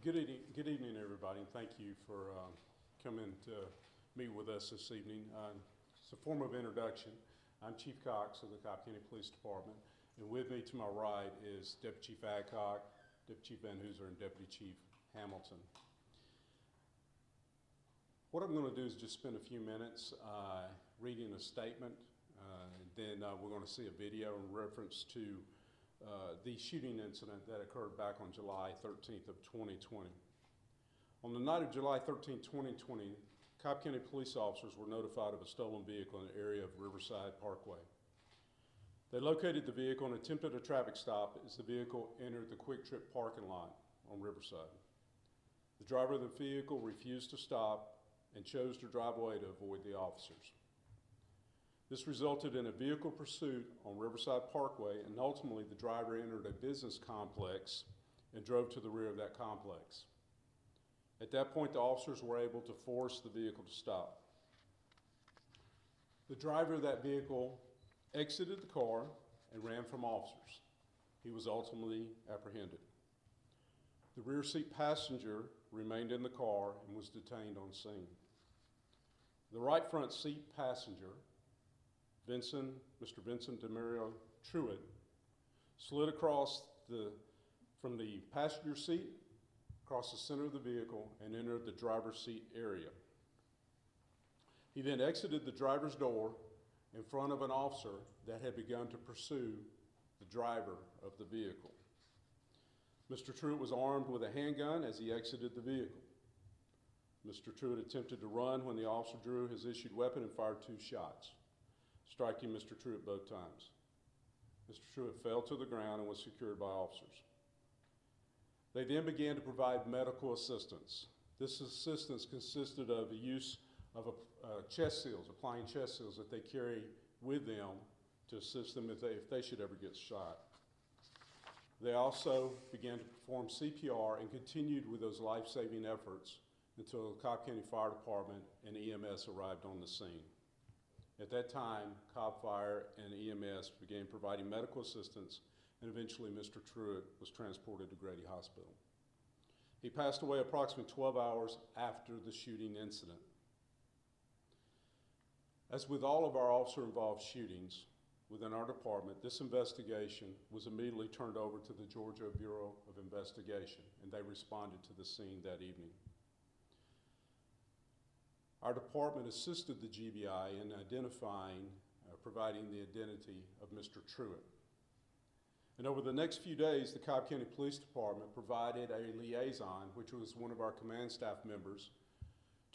Good evening, everybody, and thank you for coming to meet with us this evening. It's a form of introduction. I'm Chief Cox of the Cobb County Police Department, and with me to my right is Deputy Chief Adcock, Deputy Chief Van Hooser, and Deputy Chief Hamilton. What I'm going to do is just spend a few minutes reading a statement, and then we're going to see a video in reference to the shooting incident that occurred back on July 13th of 2020. On the night of July 13th, 2020, Cobb County police officers were notified of a stolen vehicle in the area of Riverside Parkway. They located the vehicle and attempted a traffic stop as the vehicle entered the Quick Trip parking lot on Riverside. The driver of the vehicle refused to stop and chose to drive away to avoid the officers. This resulted in a vehicle pursuit on Riverside Parkway, and ultimately the driver entered a business complex and drove to the rear of that complex. At that point, the officers were able to force the vehicle to stop. The driver of that vehicle exited the car and ran from officers. He was ultimately apprehended. The rear seat passenger remained in the car and was detained on scene. The right front seat passenger, Mr. Vincent Truitt, slid across from the passenger seat across the center of the vehicle and entered the driver's seat area. He then exited the driver's door in front of an officer that had begun to pursue the driver of the vehicle. Mr. Truitt was armed with a handgun as he exited the vehicle. Mr. Truitt attempted to run when the officer drew his issued weapon and fired 2 shots, striking Mr. Truitt both times. Mr. Truitt fell to the ground and was secured by officers. They then began to provide medical assistance. This assistance consisted of the use of chest seals, applying chest seals that they carry with them to assist them if they should ever get shot. They also began to perform CPR and continued with those life-saving efforts until the Cobb County Fire Department and EMS arrived on the scene. At that time, Cobb Fire and EMS began providing medical assistance, and eventually Mr. Truitt was transported to Grady Hospital. He passed away approximately 12 hours after the shooting incident. As with all of our officer-involved shootings within our department, this investigation was immediately turned over to the Georgia Bureau of Investigation, and they responded to the scene that evening. Our department assisted the GBI in providing the identity of Mr. Truitt. And over the next few days, the Cobb County Police Department provided a liaison, which was one of our command staff members,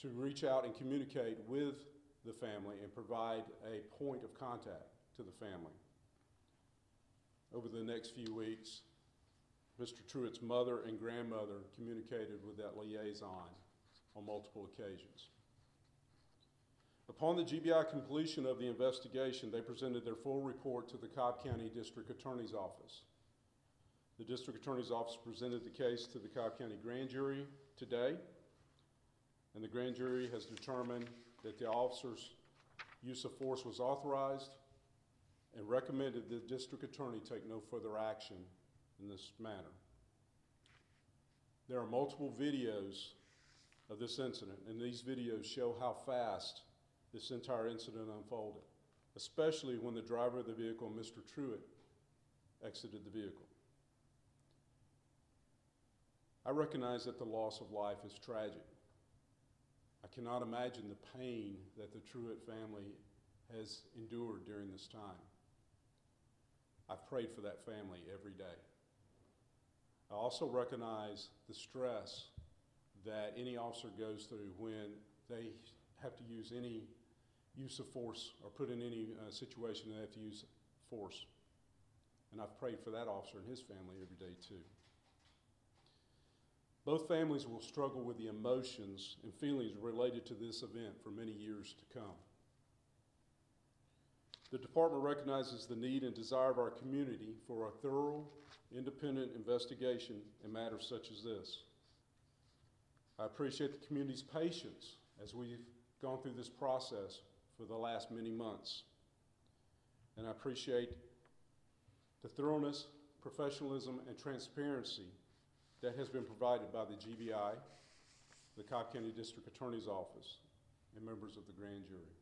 to reach out and communicate with the family and provide a point of contact to the family. Over the next few weeks, Mr. Truitt's mother and grandmother communicated with that liaison on multiple occasions. Upon the GBI completion of the investigation, they presented their full report to the Cobb County District Attorney's Office. The District Attorney's Office presented the case to the Cobb County Grand Jury today, and the Grand Jury has determined that the officer's use of force was authorized and recommended the District Attorney take no further action in this matter. There are multiple videos of this incident, and these videos show how fast this entire incident unfolded, especially when the driver of the vehicle, Mr. Truitt, exited the vehicle. I recognize that the loss of life is tragic. I cannot imagine the pain that the Truitt family has endured during this time. I've prayed for that family every day. I also recognize the stress that any officer goes through when they have to use any use of force or put in any situation they have to use force. And I've prayed for that officer and his family every day too. Both families will struggle with the emotions and feelings related to this event for many years to come. The department recognizes the need and desire of our community for a thorough, independent investigation in matters such as this. I appreciate the community's patience as we've gone through this process for the last many months. And I appreciate the thoroughness, professionalism, and transparency that has been provided by the GBI, the Cobb County District Attorney's Office, and members of the grand jury.